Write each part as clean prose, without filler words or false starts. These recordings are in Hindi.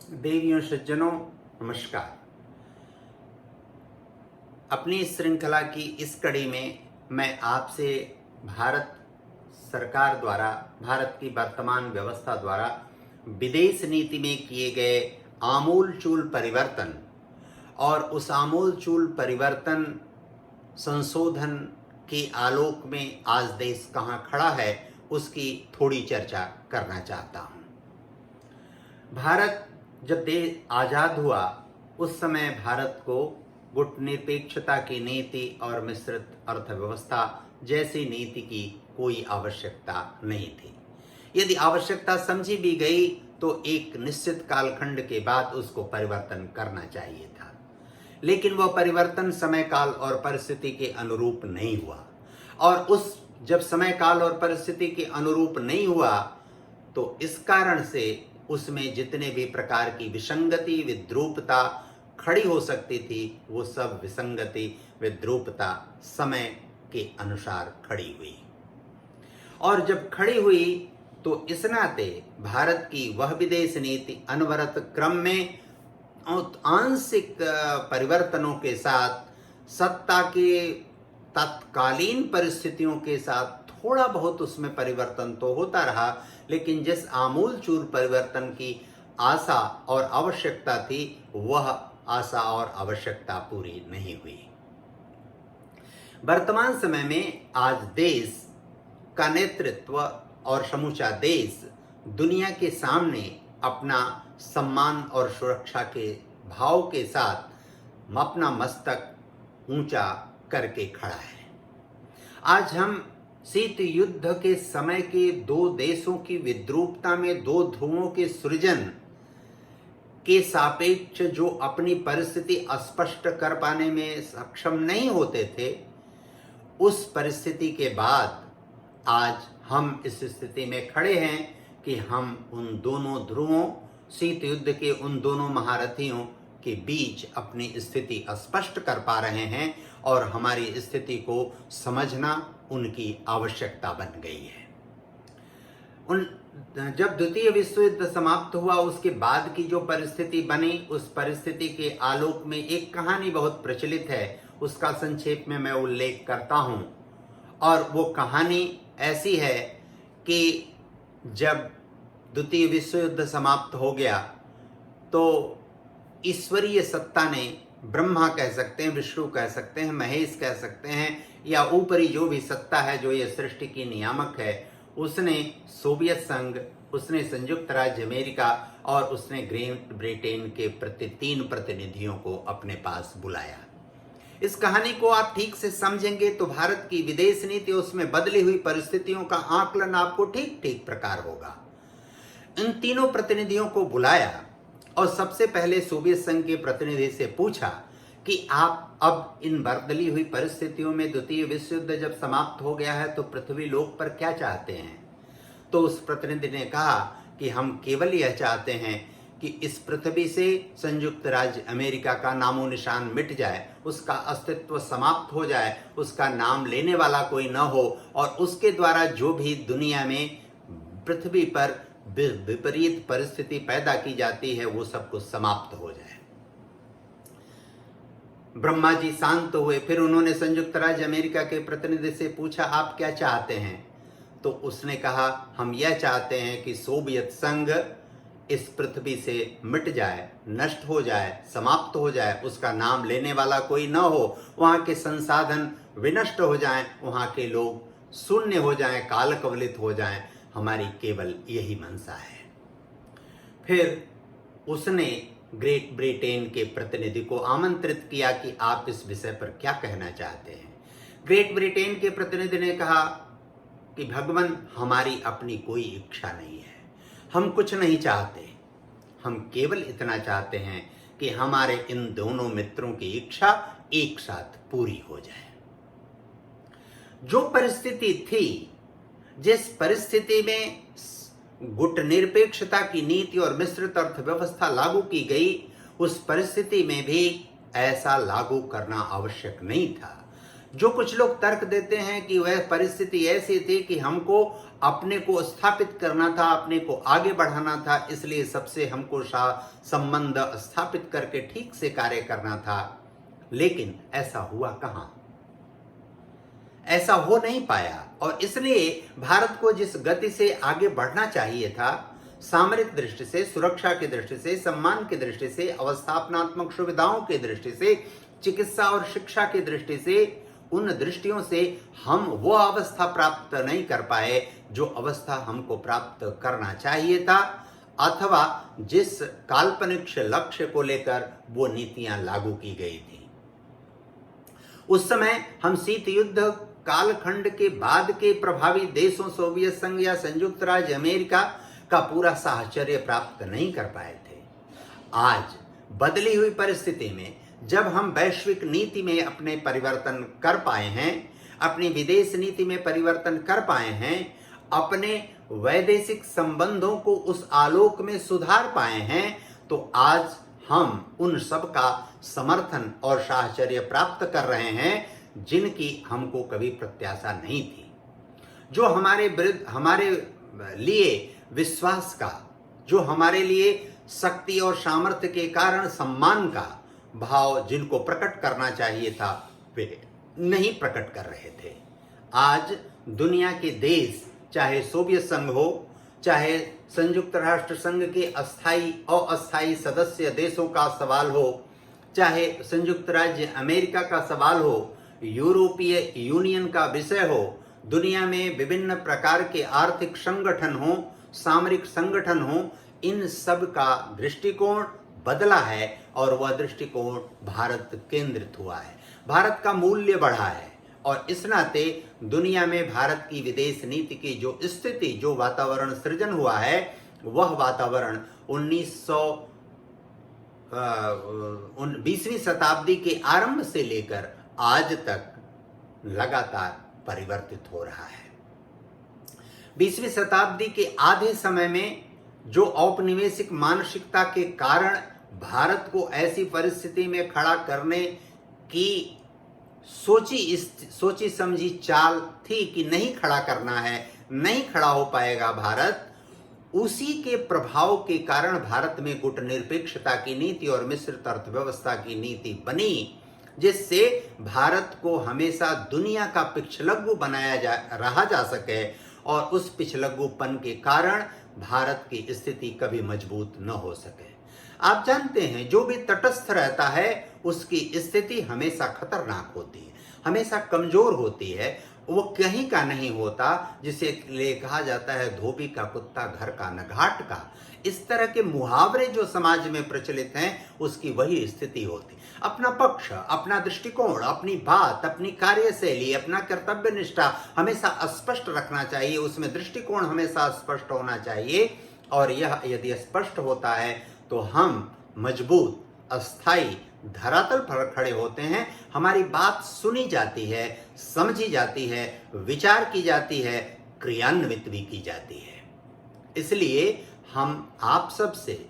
देवियों सज्जनों नमस्कार। अपनी इस श्रृंखला की इस कड़ी में मैं आपसे भारत सरकार द्वारा, भारत की वर्तमान व्यवस्था द्वारा विदेश नीति में किए गए आमूलचूल परिवर्तन और उस आमूलचूल परिवर्तन संशोधन के आलोक में आज देश कहाँ खड़ा है उसकी थोड़ी चर्चा करना चाहता हूँ। भारत जब देश आज़ाद हुआ उस समय भारत को गुटनिरपेक्षता की नीति और मिश्रित अर्थव्यवस्था जैसी नीति की कोई आवश्यकता नहीं थी। यदि आवश्यकता समझी भी गई तो एक निश्चित कालखंड के बाद उसको परिवर्तन करना चाहिए था, लेकिन वह परिवर्तन समय काल और परिस्थिति के अनुरूप नहीं हुआ। और उस जब समय काल और परिस्थिति के अनुरूप नहीं हुआ तो इस कारण से उसमें जितने भी प्रकार की विसंगति विद्रूपता खड़ी हो सकती थी वो सब विसंगति विद्रूपता समय के अनुसार खड़ी हुई। और जब खड़ी हुई तो इस नाते भारत की वह विदेश नीति अनवरत क्रम में आंशिक परिवर्तनों के साथ सत्ता के तत्कालीन परिस्थितियों के साथ थोड़ा बहुत उसमें परिवर्तन तो होता रहा, लेकिन जिस आमूलचूल परिवर्तन की आशा और आवश्यकता थी वह आशा और आवश्यकता पूरी नहीं हुई। वर्तमान समय में आज देश का नेतृत्व और समूचा देश दुनिया के सामने अपना सम्मान और सुरक्षा के भाव के साथ अपना मस्तक ऊंचा करके खड़ा है। आज हम शीत युद्ध के समय के दो देशों की विद्रूपता में दो ध्रुवों के सृजन के सापेक्ष जो अपनी परिस्थिति स्पष्ट कर पाने में सक्षम नहीं होते थे, उस परिस्थिति के बाद आज हम इस स्थिति में खड़े हैं कि हम उन दोनों ध्रुवों, शीत युद्ध के उन दोनों महारथियों के बीच अपनी स्थिति स्पष्ट कर पा रहे हैं और हमारी स्थिति को समझना उनकी आवश्यकता बन गई है। जब द्वितीय विश्व युद्ध समाप्त हुआ उसके बाद की जो परिस्थिति बनी, उस परिस्थिति के आलोक में एक कहानी बहुत प्रचलित है, उसका संक्षेप में मैं उल्लेख करता हूं। और वो कहानी ऐसी है कि जब द्वितीय विश्व युद्ध समाप्त हो गया तो ईश्वरीय सत्ता ने, ब्रह्मा कह सकते हैं, विष्णु कह सकते हैं, महेश कह सकते हैं, या ऊपरी जो भी सत्ता है जो ये सृष्टि की नियामक है, उसने सोवियत संघ, उसने संयुक्त राज्य अमेरिका और उसने ग्रेट ब्रिटेन के 3 प्रतिनिधियों को अपने पास बुलाया। इस कहानी को आप ठीक से समझेंगे तो भारत की विदेश नीति, उसमें बदली हुई परिस्थितियों का आकलन आपको ठीक ठीक प्रकार होगा। इन तीनों प्रतिनिधियों को बुलाया और सबसे पहले सोवियत संघ के प्रतिनिधि से पूछा कि आप अब इन बदली हुई परिस्थितियों में द्वितीय विश्व युद्ध जब समाप्त हो गया है तो पृथ्वी लोक पर क्या चाहते हैं? तो उस प्रतिनिधि ने कहा कि हम केवल यह चाहते हैं कि इस पृथ्वी से संयुक्त राज्य अमेरिका का नामो निशान मिट जाए, उसका अस्तित्व समाप्त हो जाए, उसका नाम लेने वाला कोई न हो और उसके द्वारा जो भी दुनिया में पृथ्वी पर विपरीत परिस्थिति पैदा की जाती है वो सब कुछ समाप्त हो जाए। ब्रह्मा जी शांत हुए। फिर उन्होंने संयुक्त राज्य अमेरिका के प्रतिनिधि से पूछा आप क्या चाहते हैं? तो उसने कहा हम यह चाहते हैं कि सोवियत संघ इस पृथ्वी से मिट जाए, नष्ट हो जाए, समाप्त हो जाए, उसका नाम लेने वाला कोई न हो, वहाँ के संसाधन विनष्ट हो जाएं, वहाँ के लोग शून्य हो जाएं, काल कवलित हो जाएं, हमारी केवल यही मंशा है। फिर उसने ग्रेट ब्रिटेन के प्रतिनिधि को आमंत्रित किया कि आप इस विषय पर क्या कहना चाहते हैं। ग्रेट ब्रिटेन के प्रतिनिधि ने कहा कि भगवान हमारी अपनी कोई इच्छा नहीं है, हम कुछ नहीं चाहते, हम केवल इतना चाहते हैं कि हमारे इन दोनों मित्रों की इच्छा एक साथ पूरी हो जाए। जो परिस्थिति थी, जिस परिस्थिति में गुटनिरपेक्षता की नीति और मिश्रित अर्थव्यवस्था लागू की गई, उस परिस्थिति में भी ऐसा लागू करना आवश्यक नहीं था। जो कुछ लोग तर्क देते हैं कि वह परिस्थिति ऐसी थी कि हमको अपने को स्थापित करना था, अपने को आगे बढ़ाना था, इसलिए सबसे हमको संबंध स्थापित करके ठीक से कार्य करना था। लेकिन ऐसा हुआ कहां? ऐसा हो नहीं पाया। और इसलिए भारत को जिस गति से आगे बढ़ना चाहिए था, सामरिक दृष्टि से, सुरक्षा की दृष्टि से, सम्मान की दृष्टि से, अवस्थापनात्मक सुविधाओं की दृष्टि से, चिकित्सा और शिक्षा की दृष्टि से, उन दृष्टियों से हम वो अवस्था प्राप्त नहीं कर पाए जो अवस्था हमको प्राप्त करना चाहिए था, अथवा जिस काल्पनिक लक्ष्य को लेकर वो नीतियां लागू की गई थी। उस समय हम शीत युद्ध कालखंड के बाद के प्रभावी देशों, सोवियत संघ या संयुक्त राज्य अमेरिका का पूरा साहचर्य प्राप्त नहीं कर पाए थे। आज बदली हुई परिस्थिति में जब हम वैश्विक नीति में अपने परिवर्तन कर पाए हैं, अपनी विदेश नीति में परिवर्तन कर पाए हैं, अपने वैदेशिक संबंधों को उस आलोक में सुधार पाए हैं, तो आज हम उन सब का समर्थन और साहचर्य प्राप्त कर रहे हैं जिनकी हमको कभी प्रत्याशा नहीं थी। जो हमारे विरुद्ध, हमारे लिए विश्वास का, जो हमारे लिए शक्ति और सामर्थ्य के कारण सम्मान का भाव जिनको प्रकट करना चाहिए था, वे नहीं प्रकट कर रहे थे। आज दुनिया के देश, चाहे सोवियत संघ हो, चाहे संयुक्त राष्ट्र संघ के अस्थायी और अस्थायी सदस्य देशों का सवाल हो, चाहे संयुक्त राज्य अमेरिका का सवाल हो, यूरोपीय यूनियन का विषय हो, दुनिया में विभिन्न प्रकार के आर्थिक संगठन हो, सामरिक संगठन हो, इन सब का दृष्टिकोण बदला है और वह दृष्टिकोण भारत केंद्रित हुआ है। भारत का मूल्य बढ़ा है और इस नाते दुनिया में भारत की विदेश नीति की जो स्थिति, जो वातावरण सृजन हुआ है, वह वातावरण 20वीं शताब्दी के आरंभ से लेकर आज तक लगातार परिवर्तित हो रहा है। 20वीं शताब्दी के आधे समय में जो औपनिवेशिक मानसिकता के कारण भारत को ऐसी परिस्थिति में खड़ा करने की सोची समझी चाल थी कि नहीं खड़ा करना है, नहीं खड़ा हो पाएगा भारत, उसी के प्रभाव के कारण भारत में गुटनिरपेक्षता की नीति और मिश्रित अर्थव्यवस्था की नीति बनी, जिससे भारत को हमेशा दुनिया का पिछलग्गू बनाया रहा जा सके और उस पिछलग्गूपन के कारण भारत की स्थिति कभी मजबूत न हो सके। आप जानते हैं, जो भी तटस्थ रहता है उसकी स्थिति हमेशा खतरनाक होती है, हमेशा कमजोर होती है, वो कहीं का नहीं होता, जिसे ले कहा जाता है धोबी का कुत्ता घर का न घाट का। इस तरह के मुहावरे जो समाज में प्रचलित हैं, उसकी वही स्थिति होती। अपना पक्ष, अपना दृष्टिकोण, अपनी बात, अपनी कार्यशैली, अपना कर्तव्य निष्ठा हमेशा स्पष्ट रखना चाहिए, उसमें दृष्टिकोण हमेशा स्पष्ट होना चाहिए। और यह यदि स्पष्ट होता है तो हम मजबूत, अस्थायी धरातल पर खड़े होते हैं, हमारी बात सुनी जाती है, समझी जाती है, विचार की जाती है, क्रियान्वित भी की जाती है। इसलिए हम आप सबसे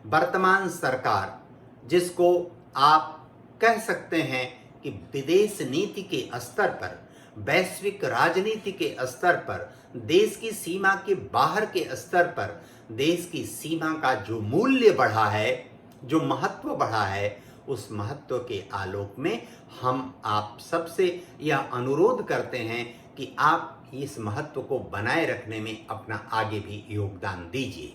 वर्तमान सरकार, जिसको आप कह सकते हैं कि विदेश नीति के स्तर पर, वैश्विक राजनीति के स्तर पर, देश की सीमा के बाहर के स्तर पर, देश की सीमा का जो मूल्य बढ़ा है, जो महत्व बढ़ा है, उस महत्व के आलोक में हम आप सबसे यह अनुरोध करते हैं कि आप इस महत्व को बनाए रखने में अपना आगे भी योगदान दीजिए।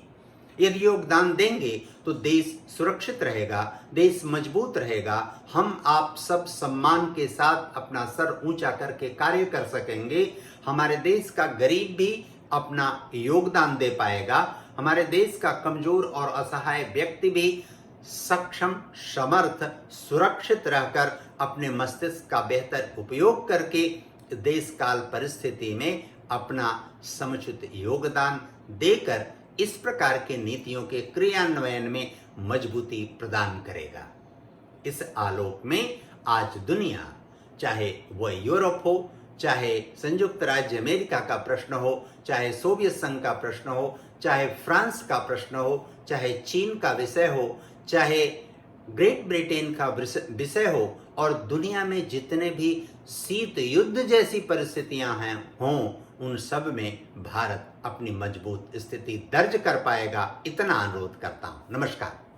यदि योगदान देंगे तो देश सुरक्षित रहेगा, देश मजबूत रहेगा, हम आप सब सम्मान के साथ अपना सर ऊंचा करके कार्य कर सकेंगे। हमारे देश का गरीब भी अपना योगदान दे पाएगा, हमारे देश का कमजोर और असहाय व्यक्ति भी सक्षम, समर्थ, सुरक्षित रहकर अपने मस्तिष्क का बेहतर उपयोग करके देश काल परिस्थिति में अपना समुचित योगदान देकर इस प्रकार के नीतियों के क्रियान्वयन में मजबूती प्रदान करेगा। इस आलोक में आज दुनिया, चाहे वह यूरोप हो, चाहे संयुक्त राज्य अमेरिका का प्रश्न हो, चाहे सोवियत संघ का प्रश्न हो, चाहे फ्रांस का प्रश्न हो, चाहे चीन का विषय हो, चाहे ग्रेट ब्रिटेन का विषय हो और दुनिया में जितने भी शीत युद्ध जैसी परिस्थितियां हैं हों, उन सब में भारत अपनी मजबूत स्थिति दर्ज कर पाएगा, इतना अनुरोध करता हूं। नमस्कार।